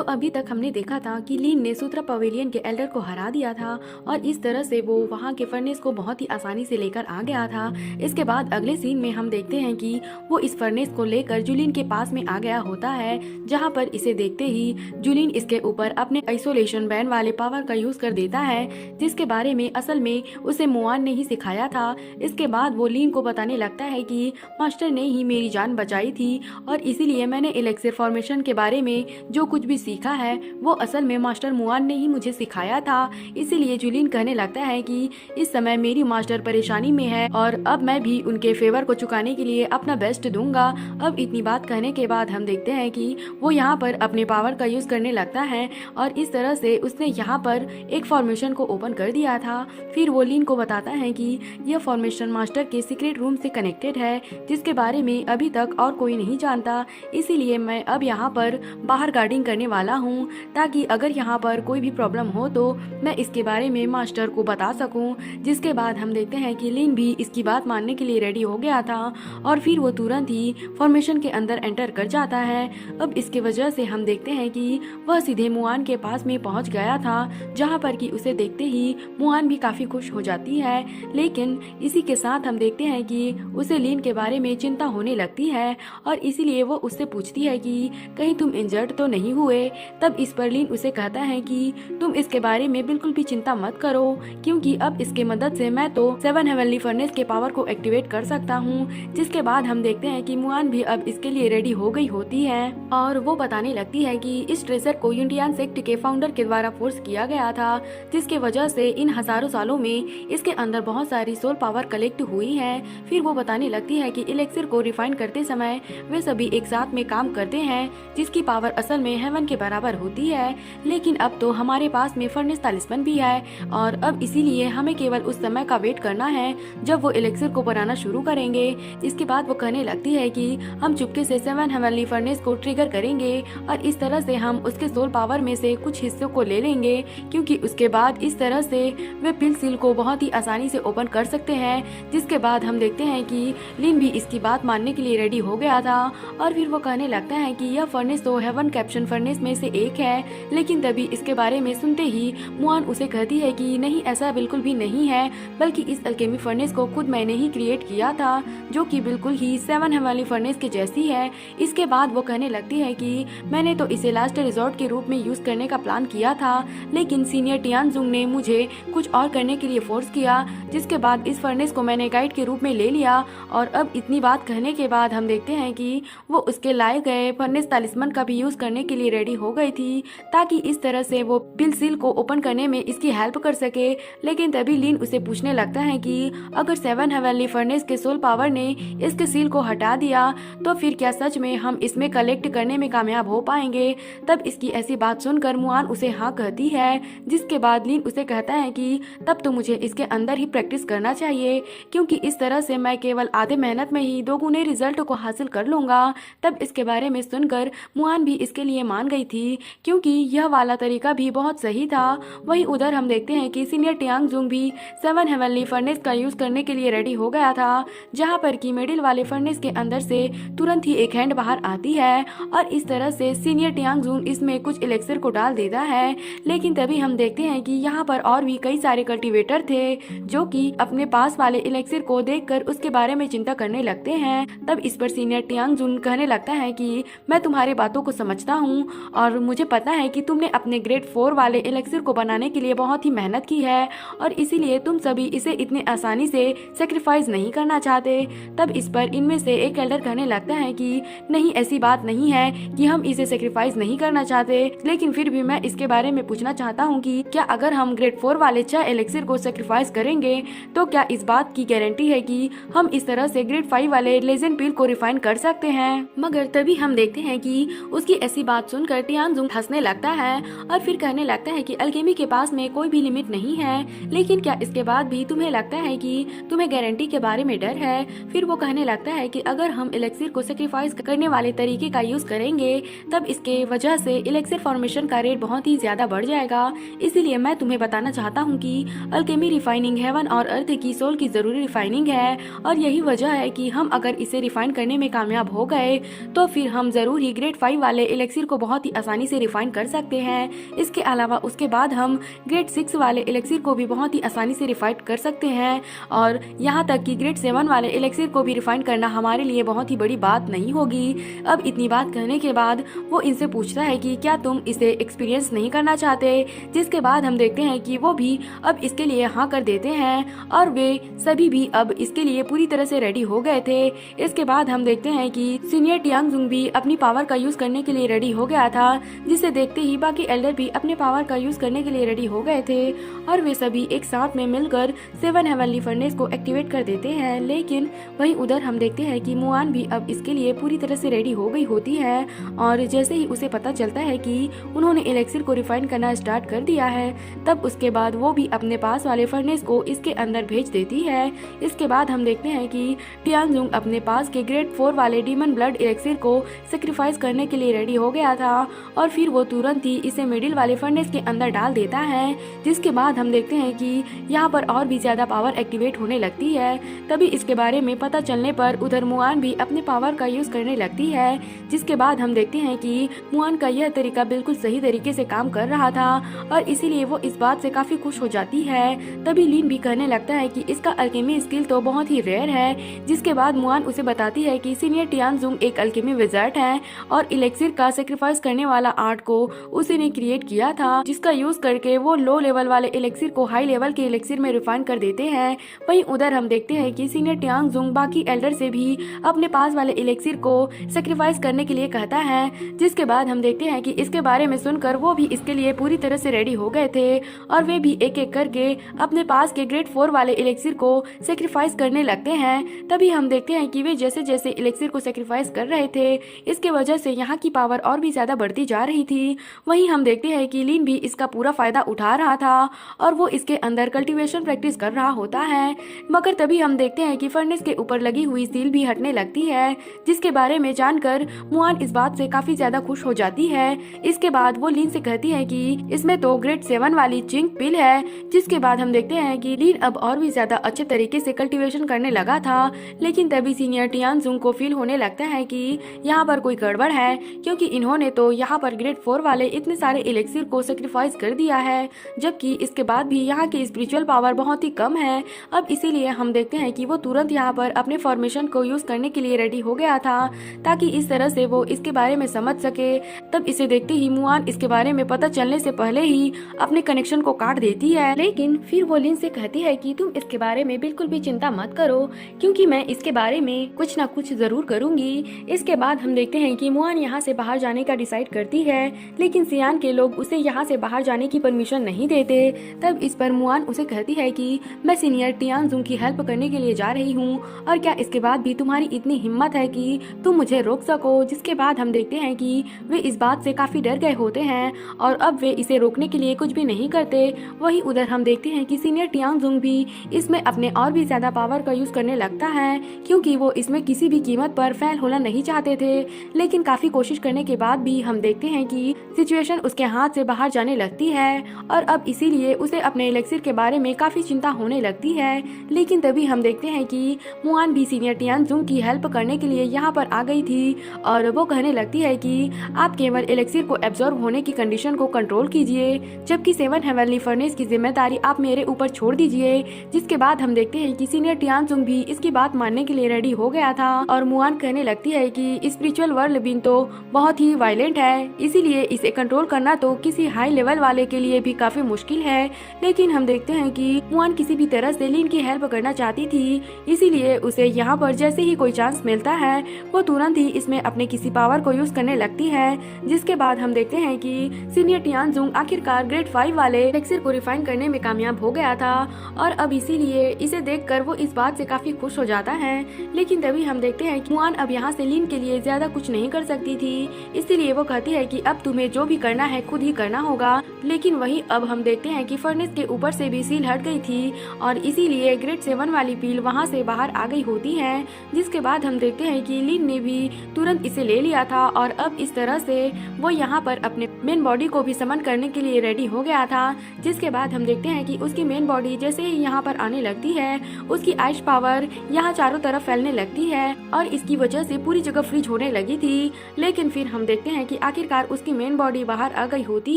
तो अभी तक हमने देखा था कि लीन ने सूत्रा पवेलियन के एल्डर को हरा दिया था और इस तरह से वो वहाँ के फर्नेस को बहुत ही आसानी से लेकर आ गया था। इसके बाद अगले सीन में हम देखते हैं कि वो इस फर्नेस को लेकर जुलिन के पास में आ गया होता है, जहाँ पर इसे देखते ही जुलिन इसके ऊपर अपने आइसोलेशन बैन वाले पावर का यूज कर देता है, जिसके बारे में असल में उसे मुआन ने ही सिखाया था। इसके बाद वो लीन को बताने लगता है कि मास्टर ने ही मेरी जान बचाई थी और इसीलिए मैंने इलेक्सिर फॉर्मेशन के बारे में जो कुछ भी सीखा है वो असल में मास्टर मुआन ने ही मुझे सिखाया था। इसीलिए जुलिन कहने लगता है कि इस समय मेरी मास्टर परेशानी में है और अब मैं भी उनके फेवर को चुकाने के लिए अपना बेस्ट दूंगा। अब इतनी बात कहने के बाद हम देखते हैं कि वो यहाँ पर अपने पावर का यूज करने लगता है और इस तरह से उसने यहाँ पर एक फॉर्मेशन को ओपन कर दिया था। फिर वो लीन को बताता है कि यह फॉर्मेशन मास्टर के सीक्रेट रूम से कनेक्टेड है, जिसके बारे में अभी तक और कोई नहीं जानता। इसीलिए मैं अब यहाँ पर बाहर गार्डिंग करने वाला हूँ, ताकि अगर यहाँ पर कोई भी प्रॉब्लम हो तो मैं इसके बारे में मास्टर को बता सकूँ। जिसके बाद हम देखते हैं कि लीन भी इसकी बात मानने के लिए रेडी हो गया था और फिर वो तुरंत ही फॉर्मेशन के अंदर एंटर कर जाता है। अब इसके वजह से हम देखते हैं कि वह सीधे मुआन के पास में पहुंच गया था, जहां पर कि उसे देखते ही मुआन भी काफी खुश हो जाती है। लेकिन इसी के साथ हम देखते हैं कि उसे लीन के बारे में चिंता होने लगती है और इसीलिए वो उससे पूछती है कि कहीं तुम इंजर्ड तो नहीं हुए। तब इस पर लीन उसे कहता है कि तुम इसके बारे में बिल्कुल भी चिंता मत करो, क्योंकि अब इसके मदद से मैं तो 7 हेवनली फर्नेस के पावर को एक्टिवेट कर सकता हूँ। जिसके बाद हम देखते हैं कि मुआन भी अब इसके लिए रेडी हो गई होती है और वो बताने लगती है कि इस ट्रेजर को यूनिटियन सेक्ट के फाउंडर के द्वारा फोर्स किया गया था, जिसके वजह से इन हजारों सालों में इसके अंदर बहुत सारी सोल पावर कलेक्ट हुई है। फिर वो बताने लगती है कि इलेक्सिर को रिफाइन करते समय वे सभी एक साथ में काम करते हैं, जिसकी पावर असल में हेवन के बराबर होती है। लेकिन अब तो हमारे पास में फर्नेस तालिस्मन भी है और अब इसीलिए हमें केवल उस समय का वेट करना है जब वो इलेक्सिर को बनाना शुरू करेंगे। इसके बाद वो कहने लगती है कि हम चुपके से 7 हेवनली फर्नेस को ट्रिगर करेंगे और इस तरह से हम उसके सोल पावर में से कुछ हिस्सों को ले लेंगे, क्योंकि उसके बाद इस तरह से वे पिल सील को बहुत ही आसानी से ओपन कर सकते हैं। जिसके बाद हम देखते हैं कि लिन भी इसकी बात मानने के लिए रेडी हो गया था और फिर वो कहने लगता है कि यह फर्नेस तो हेवन कैप्शन फर्नेस में से एक है। लेकिन तभी इसके बारे में सुनते ही मुआन उसे कहती है कि नहीं, ऐसा बिल्कुल भी नहीं है, बल्कि इस अल्केमी फर्नेस को खुद मैंने ही क्रिएट किया था, जो कि बिल्कुल ही 7 हेवनली फर्नेस के जैसी है। इसके बाद वो कहने लगती है कि मैंने तो इसे लास्ट रिजॉर्ट के रूप में यूज करने का प्लान किया था, लेकिन सीनियर टियानजुंग ने मुझे कुछ और करने के लिए फोर्स किया, जिसके बाद इस फर्नेस को मैंने गाइड के रूप में ले लिया। और अब इतनी बात कहने के बाद हम देखते हैं कि वो उसके लाए गए फर्नेस तालिस्मन का भी यूज करने के लिए रेडी हो गई थी, ताकि इस तरह से वो पिल सील को ओपन करने में इसकी हेल्प कर सके। लेकिन तभी लीन उसे पूछने लगता है कि अगर 7 हेवनली फर्नेस के सोल पावर ने इसके सील को हटा दिया तो फिर क्या सच में हम इसमें कलेक्ट करने में कामयाब हो पाएंगे। तब इसकी ऐसी बात सुनकर मुआन उसे हाँ कहती है, जिसके बाद लीन उसे कहता है कि तब तो मुझे इसके अंदर ही प्रैक्टिस करना चाहिए, क्योंकि इस तरह से मैं केवल आधे मेहनत में ही दोगुने रिजल्ट को हासिल कर लूंगा। तब इसके बारे में सुनकर मुआन भी इसके लिए मान गई थी, क्योंकि यह वाला तरीका भी बहुत सही था। वहीं उधर हम देखते हैं कि सीनियर टियांगजुंग भी 7 हेवनली फर्नेस का यूज करने के लिए रेडी हो गया था, जहां पर कि मिडिल वाले फर्नेस के अंदर से तुरंत ही एक हैंड बाहर आती है और इस तरह से सीनियर टियांगजुंग इसमें कुछ इलेक्सर को डाल देता है। लेकिन तभी हम देखते हैं कि यहाँ पर और भी कई सारे कल्टीवेटर थे, जो कि अपने पास वाले इलेक्सर को देखकर उसके बारे में चिंता करने लगते हैं। तब इस पर सीनियर टियांगजुंग कहने लगता है कि मैं तुम्हारी बातों को समझता हूँ और मुझे पता है कि तुमने अपने ग्रेड 4 वाले इलेक्सर को बनाने के लिए बहुत ही मेहनत की है और इसीलिए तुम सभी इसे इतने आसानी से सेक्रीफाइस नहीं करना चाहते। तब इस पर इनमें से एक एल्डर कहने लगता है कि नहीं, ऐसी बात नहीं है कि हम इसे सेक्रीफाइस नहीं करना चाहते, लेकिन फिर भी मैं इसके बारे में पूछना चाहता हूँ कि क्या अगर हम ग्रेड 4 वाले 6 एलेक्सिर को सेक्रीफाइस करेंगे तो क्या इस बात की गारंटी है कि हम इस तरह से ग्रेड 5 वाले लेजेंड पील को रिफाइन कर सकते हैं। मगर तभी हम देखते हैं कि उसकी ऐसी बात सुनकर टियांगजुंग हंसने लगता है और फिर कहने लगता है कि अल्केमी के पास में कोई भी लिमिट नहीं है, लेकिन क्या इसके बाद भी तुम्हें लगता है कि तुम्हें गारंटी के बारे में डर है। फिर वो कहने लगता है कि अगर हम इलेक्सिर को सेक्रीफाइस करने वाले तरीके का यूज करेंगे तब इसके वजह से इलेक्सिर फॉर्मेशन का रेट बहुत ही ज्यादा बढ़ जाएगा। इसीलिए मैं तुम्हें बताना चाहता हूँ कि अल्केमी रिफाइनिंग हेवन और अर्थ की सोल की जरूरी रिफाइनिंग है और यही वजह है कि हम अगर इसे रिफाइन करने में कामयाब हो गए तो फिर हम जरूर ही ग्रेड 5 वाले इलेक्सिर को बहुत ही आसानी से रिफाइन कर सकते हैं। इसके अलावा उसके बाद हम ग्रेड 6 वाले एलेक्सिर को भी बहुत ही आसानी से रिफाइन कर सकते हैं और यहाँ तक कि ग्रेड 7 वाले एलेक्सिर को भी रिफाइन करना हमारे लिए बहुत ही बड़ी बात नहीं होगी। अब इतनी बात कहने के बाद वो इनसे पूछता है कि क्या तुम इसे एक्सपीरियंस नहीं करना चाहते, जिसके बाद हम देखते हैं कि वो भी अब इसके लिए हाँ कर देते हैं और वे सभी भी अब इसके लिए पूरी तरह से रेडी हो गए थे। इसके बाद हम देखते हैं कि सीनियर टियांगजुंग भी अपनी पावर का यूज करने के लिए रेडी हो गया था, जिसे देखते ही बाकी एल्डर भी अपने पावर का यूज करने के लिए रेडी हो गए थे और वे सभी एक साथ में मिलकर 7 हेवनली फर्नेस को एक्टिवेट कर देते हैं। लेकिन वहीं उधर हम देखते हैं कि मुआन भी अब इसके लिए पूरी तरह से रेडी हो गई होती है और जैसे ही उसे पता चलता है कि उन्होंने एलेक्सिर को रिफाइन करना स्टार्ट कर दिया है, तब उसके बाद वो भी अपने पास वाले फर्नेस को इसके अंदर भेज देती है। इसके बाद हम देखते हैं कि टियांगजुंग अपने पास के ग्रेड 4 वाले डीमन ब्लड एलेक्सिर को सेक्रीफाइस करने के लिए रेडी हो गया था और फिर वो तुरंत ही इसे मिडिल वाले फर्नेस के अंदर डाल देता है, जिसके बाद हम देखते हैं कि यहाँ पर और भी ज्यादा पावर एक्टिवेट होने लगती है। तभी इसके बारे में पता चलने पर उधर मुआन भी अपने पावर का यूज करने लगती है, जिसके बाद हम देखते हैं कि मुआन का यह तरीका बिल्कुल सही तरीके से काम कर रहा था और इसीलिए वो इस बात से काफी खुश हो जाती है। तभी लीन भी कहने लगता है कि इसका अल्केमी स्किल तो बहुत ही रेयर है, जिसके बाद मुआन उसे बताती है कि सीनियर टियांगजुंग एक अल्केमी विजार्ड है और इलेक्सिर का सेक्रीफाइस करने वाला आर्ट को उसी ने क्रिएट किया था, जिसका यूज करके वो लो लेवल वाले इलेक्सिर को हाई लेवल के इलेक्सिर में रिफाइन कर देते हैं। वहीं उधर हम देखते हैं कि सीनियर टियांगजुंग बाकी एल्डर से भी अपने पास वाले इलेक्सिर को सेक्रीफाइस करने के लिए कहता है, जिसके बाद हम देखते हैं कि इसके बारे में सुनकर वो भी इसके लिए पूरी तरह से रेडी हो गए थे और वे भी एक एक करके अपने पास के ग्रेड 4 वाले इलेक्सिर को सेक्रीफाइस करने लगते हैं। तभी हम देखते हैं कि वे जैसे जैसे इलेक्सिर को सेक्रीफाइस कर रहे थे, इसके वजह से यहाँ की पावर और भी ज्यादा बढ़ती जा रही थी। वहीं हम देखते हैं कि लीन भी इसका पूरा फायदा उठा रहा था और वो इसके अंदर कल्टीवेशन प्रैक्टिस कर रहा होता है, मगर तभी हम देखते हैं कि फर्नेस के ऊपर लगी हुई सील भी हटने लगती है, जिसके बारे में जानकर मुआन इस बात से काफी ज्यादा खुश हो जाती है। इसके बाद वो लीन से कहती है कि इसमें तो ग्रेड 7 वाली जिंक पिल है, जिसके बाद हम देखते हैं कि लीन अब और भी ज्यादा अच्छे तरीके से कल्टीवेशन करने लगा था। लेकिन तभी सीनियर टियांगजुंग को फील होने लगता है कि यहाँ पर कोई गड़बड़ है, क्योंकि इन्होंने तो यहाँ पर ग्रेड 4 वाले इतने सारे इलेक्सिर को सेक्रीफाइस कर दिया है, जबकि इसके बाद भी यहाँ की स्पिरिचुअल पावर बहुत ही कम है। अब इसीलिए हम देखते हैं कि वो तुरंत यहाँ पर अपने फॉर्मेशन को यूज करने के लिए रेडी हो गया था, ताकि इस तरह से वो इसके बारे में समझ सके। तब इसे देखते ही मुआन इसके बारे में पता चलने से पहले ही अपने कनेक्शन को काट देती है। लेकिन फिर वो लिन से कहती है कि तुम इसके बारे में बिल्कुल भी चिंता मत करो, क्योंकि मैं इसके बारे में कुछ ना कुछ जरूर करूंगी। इसके बाद हम देखते हैं कि मुआन यहाँ से बाहर जाने का डिसाइड करती है, लेकिन सियान के लोग उसे यहाँ से बाहर जाने की परमिशन नहीं देते। तब इस पर मुआन उसे कहती है कि मैं सीनियर टियांगजुंग की हेल्प करने के लिए जा रही हूँ, और क्या इसके बाद भी तुम्हारी इतनी हिम्मत है कि तुम मुझे रोक सको। जिसके बाद हम देखते हैं कि वे इस बात से काफी डर गए होते हैं और अब वे इसे रोकने के लिए कुछ भी नहीं करते। वहीं उधर हम देखते हैं कि सीनियर टियांगजुंग भी इसमें अपने और भी ज्यादा पावर का यूज करने लगता है, क्योंकि वो इसमें किसी भी कीमत पर फेल होना नहीं चाहते थे। लेकिन काफी कोशिश करने के बाद भी हम देखते हैं कि सिचुएशन उसके हाथ से बाहर जाने लगती है और अब इसीलिए उसे अपने इलेक्सिर के बारे में काफी चिंता होने लगती है। लेकिन तभी हम देखते हैं कि मुआन भी सीनियर टियांगजुंग की हेल्प करने के लिए यहाँ पर आ गई थी और वो कहने लगती है कि आप केवल इलेक्सिर को एब्जॉर्ब होने की कंडीशन को कंट्रोल कीजिए, जबकि 7 हेवनली फर्नेस की जिम्मेदारी आप मेरे ऊपर छोड़ दीजिए। जिसके बाद हम देखते हैं कि सीनियर टियांगजुंग भी इसकी बात मानने के लिए रेडी हो गया था और मुआन कहने लगती है कि स्पिरिचुअल वर्ल्ड बीन तो बहुत ही वायलेंट है, इसीलिए इसे कंट्रोल करना तो किसी हाई लेवल वाले के लिए भी काफी मुश्किल है। लेकिन हम देखते हैं कि मुआन किसी भी तरह से लीन की हेल्प करना चाहती थी, इसीलिए उसे यहाँ पर जैसे ही कोई चांस मिलता है वो तुरंत ही इसमें अपने किसी पावर को यूज करने लगती है। जिसके बाद हम देखते हैं कि सीनियर टियांगजुंग आखिरकार ग्रेड 5 वाले इलेक्सिर को रिफाइन करने में कामयाब हो गया था और अब इसीलिए इसे देखकर वो इस बात से काफी खुश हो जाता है। लेकिन तभी हम देखते हैं कि मुआन अब यहाँ से लीन के लिए ज्यादा कुछ नहीं कर सकती थी, इसीलिए वो कहती है कि अब तुम्हें जो भी करना है खुद ही करना होगा। लेकिन वहीं अब हम देखते हैं कि फर्नेस के ऊपर से भी सील हट गई थी और इसीलिए ग्रेड 7 वाली पील वहाँ से बाहर आ गई होती है। जिसके बाद हम देखते हैं कि लीन ने भी तुरंत इसे ले लिया था और अब इस तरह से वो यहाँ पर अपने मेन बॉडी को भी समन करने के लिए रेडी हो गया था। जिसके बाद हम देखते हैं कि उसकी मेन बॉडी जैसे ही यहाँ पर आने लगती है, उसकी आइश पावर यहाँ चारों तरफ फैलने लगती है और इसकी वजह से पूरी जगह फ्रीज होने लगी थी। लेकिन फिर हम देखते हैं कि आखिरकार उसकी मेन बॉडी बाहर आ गई होती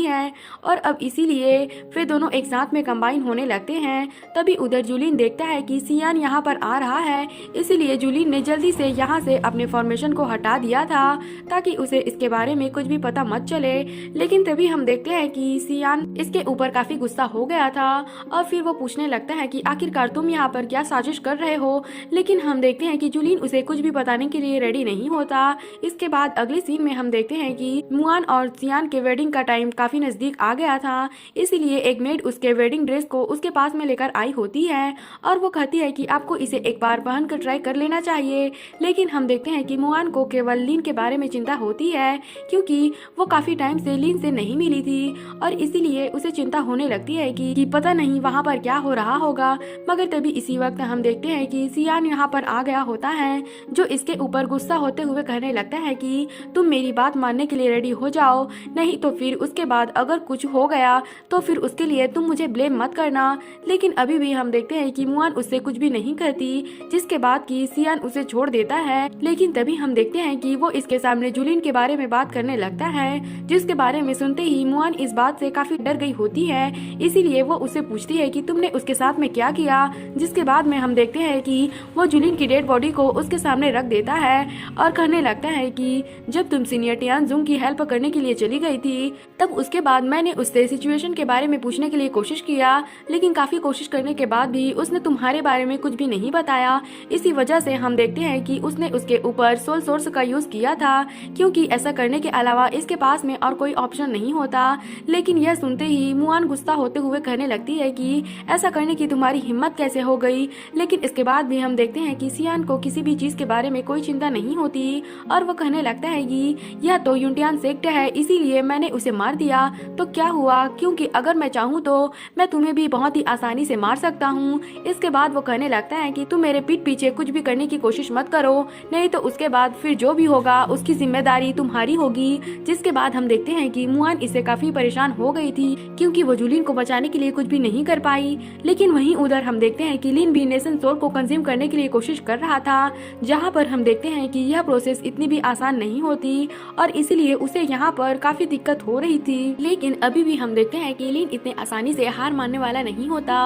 है और अब इसीलिए वे दोनों एक साथ में कंबाइन होने लगते हैं। तभी उधर जूलिन देखता है कि सियान यहाँ पर आ रहा है, इसीलिए जूलिन ने जल्दी से यहाँ से अपने फॉर्मेशन को हटा दिया था ताकि उसे इसके बारे में कुछ भी पता मत चले। लेकिन तभी हम देखते हैं कि सियान इसके ऊपर काफी गुस्सा हो गया था और फिर वो पूछने लगता है कि आखिरकार तुम यहाँ पर क्या साजिश कर रहे हो। लेकिन हम देखते हैं कि जूलिन उसे कुछ भी बताने के लिए रेडी नहीं होता। इसके बाद अगले सीन में हम देखते हैं कि मुआन और सियान के वेडिंग का टाइम काफी नजदीक आ गया था, इसीलिए एक मेड उसके वेडिंग ड्रेस को उसके पास में लेकर आई होती है और वो कहती है कि आपको इसे एक बार पहन कर ट्राई कर लेना चाहिए। लेकिन हम देखते हैं कि मुआन को केवल लीन के बारे में चिंता होती है, क्योंकि वो काफी टाइम से लीन से नहीं मिली थी और इसीलिए उसे चिंता होने लगती है कि पता नहीं वहाँ पर क्या हो रहा होगा। मगर तभी इसी वक्त हम देखते हैं कि सियान यहाँ पर आ गया होता है, जो इसके ऊपर गुस्सा होते हुए कहने लगता है कि तुम मेरी बात मानने के लिए रेडी हो जाओ, नहीं तो फिर उसके बाद अगर कुछ हो गया तो फिर उसके लिए तुम मुझे ब्लेम मत करना। लेकिन अभी भी हम देखते हैं कि मुआन उससे कुछ भी नहीं करती, जिसके बाद कि सियान उसे छोड़ देता है। लेकिन तभी हम देखते हैं कि वो इसके सामने जूलिन के बारे में बात करने लगता है, जिसके बारे में सुनते ही मुआन इस बात से काफी डर गई होती है। इसीलिए वो उससे पूछती है कि तुमने उसके साथ में क्या किया, जिसके बाद में हम देखते हैं कि वो जूलिन की डेड बॉडी को उसके सामने रख देता है और कहने लगता है कि जब तुम सीनियर टियानजुंग की हेल्प करने के लिए चली गई थी, तब उसके बाद मैंने उससे सिचुएशन के बारे में पूछने के लिए कोशिश किया, लेकिन काफी कोशिश करने के बाद भी उसने तुम्हारे बारे में कुछ भी नहीं बताया। इसी वजह से हम देखते हैं कि उसने उसके ऊपर सोल सोर्स का यूज किया था, क्योंकि ऐसा करने के अलावा इसके पास में और कोई ऑप्शन नहीं होता। लेकिन यह सुनते ही मुआन गुस्सा होते हुए कहने लगती है कि ऐसा करने की तुम्हारी हिम्मत कैसे हो गई। लेकिन इसके बाद भी हम देखते हैं कि सियान को किसी भी चीज के बारे में कोई चिंता नहीं होती और वो कहने लगता है कि यह तो यूंटियान सेक्ट है, इसीलिए मैंने उसे मार दिया तो क्या हुआ, क्योंकि अगर मैं चाहूँ तो मैं तुम्हें भी बहुत ही आसानी से मार सकता हूँ। इसके बाद वो कहने लगता है कि तुम मेरे पीठ पीछे कुछ भी करने की कोशिश मत करो, नहीं तो उसके बाद फिर जो भी होगा उसकी जिम्मेदारी तुम्हारी होगी। जिसके बाद हम देखते हैं कि मुआन इससे काफी परेशान हो गई थी, क्योंकि वो जूलिन को बचाने के लिए कुछ भी नहीं कर पाई। लेकिन वहीं उधर हम देखते हैं कि लिन भी नेशन सोल को कंज्यूम करने के लिए कोशिश कर रहा था, जहाँ पर हम देखते हैं कि यह प्रोसेस इतनी भी आसान नहीं होती और इसीलिए उसे यहाँ पर काफी दिक्कत हो रही थी। लेकिन अभी भी हम देखते हैं कि लिन इतने आसानी से हार मानने वाला नहीं होता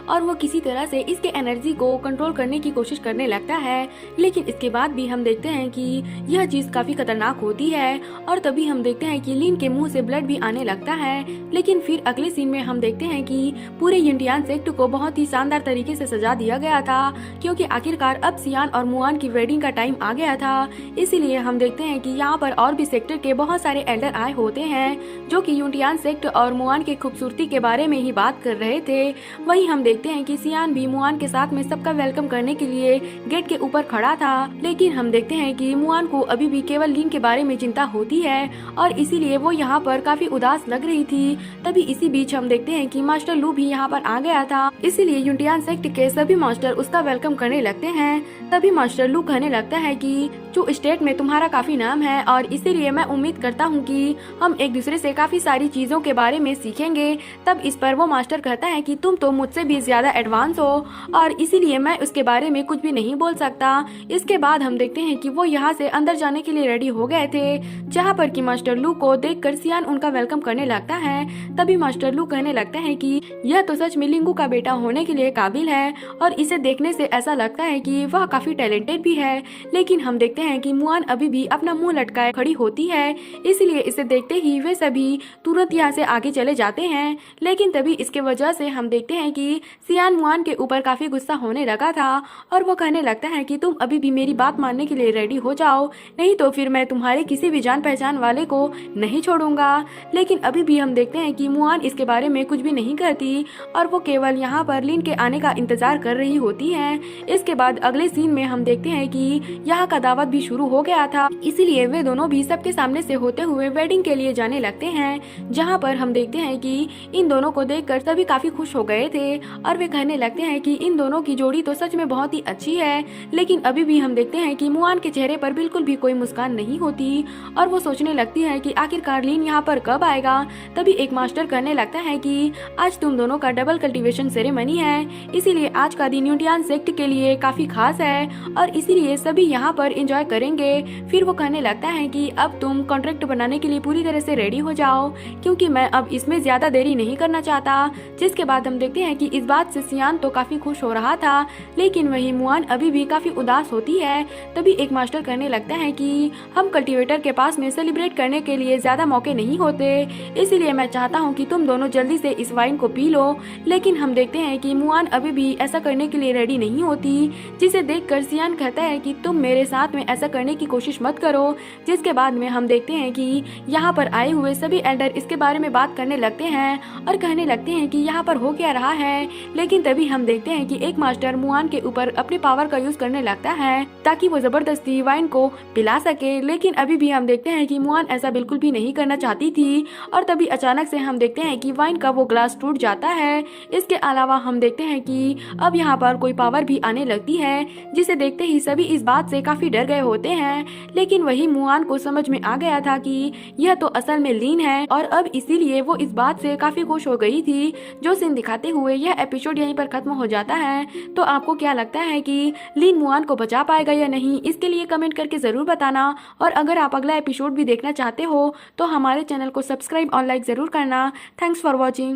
और वो किसी तरह से इसके एनर्जी को कंट्रोल करने की कोशिश करने लगता है। लेकिन इसके बाद भी हम देखते हैं कि यह चीज काफी खतरनाक होती है और तभी हम देखते हैं कि लिन के मुंह से ब्लड भी आने लगता है। लेकिन फिर अगले सीन में हम देखते हैं कि पूरे यूंटियान सेक्ट को बहुत ही शानदार तरीके से सजा दिया गया था, क्योंकि आखिरकार अब सियान और मुआन की वेडिंग का टाइम आ गया था। इसीलिए हम देखते हैं कि यहाँ पर और भी सेक्टर के बहुत सारे एल्डर आए होते हैं, जो कि यूंटियान सेक्ट और मुआन की खूबसूरती के बारे में ही बात कर रहे थे। वहीं हम देखते हैं कि सियान भी मुआन के साथ में सबका वेलकम करने के लिए गेट के ऊपर खड़ा था। लेकिन हम देखते हैं कि मुआन को अभी भी केवल लिन के बारे में चिंता होती है और इसीलिए वो यहाँ पर काफी उदास लग रही थी। तभी इसी बीच हम देखते हैं कि मास्टर लू भी यहाँ पर आ गया था, इसीलिए यूंटियान सेक्ट के सभी मास्टर उसका वेलकम करने लगते हैं। तभी मास्टर लू कहने लगता है कि जो स्टेट में तुम्हारा काफी नाम है और इसीलिए मैं उम्मीद करता हूँ कि हम एक दूसरे से काफी सारी चीजों के बारे में सीखेंगे। तब इस पर वो मास्टर कहता है कि तुम तो मुझसे भी ज्यादा एडवांस हो और इसीलिए मैं उसके बारे में कुछ भी नहीं बोल सकता। इसके बाद हम देखते हैं कि वो यहाँ से अंदर जाने के लिए रेडी हो गए थे, जहाँ पर कि मास्टर लू को देखकर सियान उनका वेलकम करने लगता है। तभी मास्टर लू कहने लगता है कि यह तो सच में लिंगू का बेटा होने के लिए काबिल है और इसे देखने से ऐसा लगता है कि वह काफी टैलेंटेड भी है। लेकिन हम देखते हैं कि मुआन अभी भी अपना मुंह लटकाए खड़ी होती है, इसलिए इसे देखते ही वे सभी तुरंत यहाँ से आगे चले जाते हैं। लेकिन तभी इसके वजह से हम देखते हैं कि सियान मुआन के ऊपर काफी गुस्सा होने लगा था और वो कहने लगता है कि तुम अभी भी मेरी बात मानने के लिए रेडी हो जाओ, नहीं तो फिर मैं तुम्हारे किसी भी जान पहचान वाले को नहीं छोड़ूंगा। लेकिन अभी भी हम देखते हैं कि मुआन इसके बारे में कुछ भी नहीं करती और वो केवल यहाँ पर लिन के आने का इंतजार कर रही होती है। इसके बाद अगले सीन में हम देखते हैं कि यहाँ का दावत भी शुरू हो गया था, इसीलिए वे दोनों भी सबके सामने से होते हुए वेडिंग के लिए जाने लगते हैं, जहाँ पर हम देखते हैं कि इन दोनों को देखकर सभी काफी खुश हो गए थे और वे कहने लगते हैं कि इन दोनों की जोड़ी तो सच में बहुत ही अच्छी है। लेकिन अभी भी हम देखते हैं कि मुआन के चेहरे पर बिल्कुल भी कोई मुस्कान नहीं होती और वो सोचने लगती है कि आखिरकार लिन यहाँ पर कब आएगा। तभी एक मास्टर कहने लगता है कि आज तुम दोनों का डबल कल्टीवेशन सेरेमनी है, इसीलिए आज का दिन यूंटियान सेक्ट के लिए काफी खास है और इसीलिए सभी यहाँ पर एंजॉय करेंगे। फिर वो कहने लगता है कि अब तुम कॉन्ट्रैक्ट बनाने के लिए पूरी तरह से रेडी हो जाओ, क्योंकि मैं अब इसमें ज्यादा देरी नहीं करना चाहता। जिसके बाद हम देखते हैं कि इस बात से सियान तो काफी खुश हो रहा था, लेकिन वही मुआन अभी भी काफी उदास होती है। तभी एक मास्टर कहने लगता है कि हम कल्टीवेटर के पास में सेलिब्रेट करने के लिए ज्यादा मौके नहीं होते, इसीलिए मैं चाहता हूँ कि तुम दोनों जल्दी से इस वाइन को पी लो। लेकिन हम देखते हैं कि मुआन अभी भी ऐसा करने के लिए रेडी नहीं होती, जिसे देखकर सियान कहता है कि तुम मेरे साथ में ऐसा करने की कोशिश मत करो। जिसके बाद में हम देखते हैं कि यहाँ पर आए हुए सभी एल्डर इसके बारे में बात करने लगते हैं और कहने लगते हैं कि यहाँ पर हो क्या रहा है। लेकिन तभी हम देखते हैं कि एक मास्टर मुआन के ऊपर अपने पावर का यूज करने लगता है ताकि वो जबरदस्ती वाइन को पिला सके। लेकिन अभी भी हम देखते हैं कि मुआन ऐसा बिल्कुल भी नहीं करना चाहती थी और तभी अचानक से हम देखते हैं कि वाइन का वो ग्लास टूट जाता है। इसके अलावा हम देखते हैं कि अब यहाँ पर कोई पावर भी आने लगती है, जिसे देखते ही सभी इस बात से काफी डर गए होते हैं। लेकिन वही मुआन को समझ में आ गया था कि यह तो असल में लीन है और अब इसीलिए वो इस बात से काफी खुश हो गई थी। जो सीन दिखाते हुए यह एपिसोड यहीं पर खत्म हो जाता है। तो आपको क्या लगता है कि लीन मुआन को बचा पाएगा या नहीं, इसके लिए कमेंट करके जरूर बताना। और अगर आप अगला एपिसोड भी देखना चाहते हो तो हमारे चैनल को सब्सक्राइब और लाइक जरूर करना। Thanks for watching.